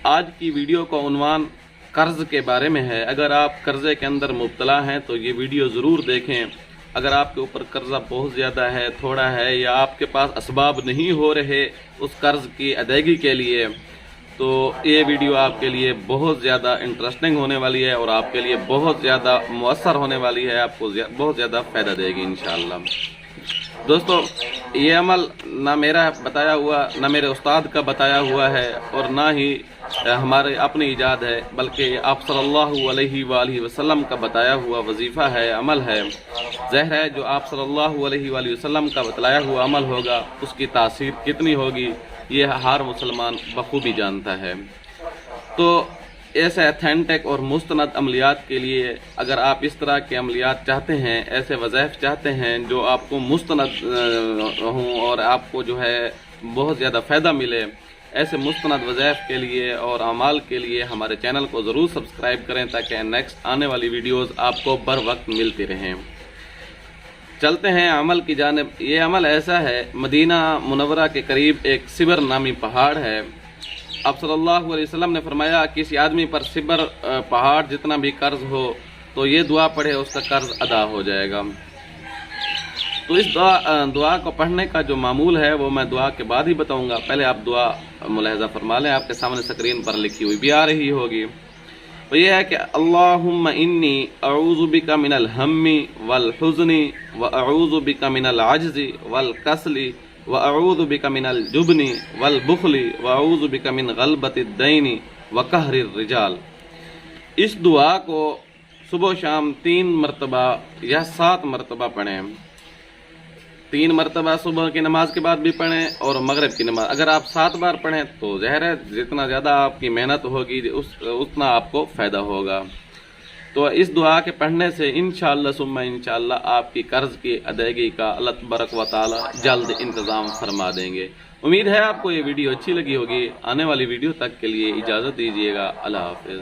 आज की वीडियो का उन्वान कर्ज के बारे में है। अगर आप कर्जे के अंदर मुब्तला हैं तो ये वीडियो ज़रूर देखें। अगर आपके ऊपर कर्जा बहुत ज़्यादा है, थोड़ा है, या आपके पास असबाब नहीं हो रहे उस कर्ज की अदायगी के लिए, तो ये वीडियो आपके लिए बहुत ज़्यादा इंटरेस्टिंग होने वाली है और आपके लिए बहुत ज़्यादा मुअस्सर होने वाली है, आपको बहुत ज़्यादा फ़ायदा देगी इंशाअल्लाह। दोस्तों, ये अमल ना मेरा बताया हुआ, ना मेरे उस्ताद का बताया हुआ है और ना ही हमारे अपनी ईजाद है, बल्कि आप सल्लल्लाहु अलैहि वसल्लम का बताया हुआ वजीफ़ा है, अमल है। ज़ाहिर है जो आप सल्लल्लाहु अलैहि वसल्लम का बतलाया हुआ अमल होगा उसकी तासीर कितनी होगी ये हर मुसलमान बखूबी जानता है। तो ऐसे अथेंटिक और मुस्तनद अमलियात के लिए अगर आप इस तरह के अमलियात चाहते हैं, ऐसे वज़ाइफ चाहते हैं जो आपको मुस्तनद हों और आपको जो है बहुत ज़्यादा फ़ायदा मिले, ऐसे मुस्तनद वज़ाइफ के लिए और अमाल के लिए हमारे चैनल को ज़रूर सब्सक्राइब करें ताकि नेक्स्ट आने वाली वीडियोज़ आपको बर वक्त मिलती रहें। चलते हैं अमल की जानिब। ये अमल ऐसा है, मदीना मुनव्वरा के करीब एक सिबर नामी पहाड़ है। आप सल्लल्लाहु अलैहि वसल्लम ने फरमाया किसी आदमी पर सिबर पहाड़ जितना भी कर्ज हो तो ये दुआ पढ़े उसका कर्ज अदा हो जाएगा। तो इस दुआ को पढ़ने का जो मामूल है वो मैं दुआ के बाद ही बताऊंगा। पहले आप दुआ मुलाहिज़ा फरमा लें, आपके सामने स्क्रीन पर लिखी हुई भी आ रही होगी। तो ये है कि अल्लाहुम्मा इन्नी अऊज़ु बिका मिनल हम्मी वल हुज़्नी व अऊज़ु बिका मिनल अज्ज़ी वल कसली व अऊज़ु बिका मिनल जुबनी वल बुखली व अऊज़ु बिका मिन गलबतिद दैनी व कहरिर रिजाल। इस दुआ को सुबह शाम 3 मरतबा या 7 मरतबा पढ़ें। 3 मरतबा सुबह की नमाज के बाद भी पढ़ें और मगरिब की नमाज। अगर आप 7 बार पढ़ें तो ज़ाहिर है जितना ज़्यादा आपकी मेहनत होगी उतना आपको फ़ायदा होगा। तो इस दुआ के पढ़ने से इंशाअल्लाह सुम्मा इंशाअल्लाह आपकी कर्ज की अदायगी का अल्लाह तबारक व तआला जल्द इंतज़ाम फरमा देंगे। उम्मीद है आपको ये वीडियो अच्छी लगी होगी। आने वाली वीडियो तक के लिए इजाज़त दीजिएगा। अल्लाह हाफ़िज़।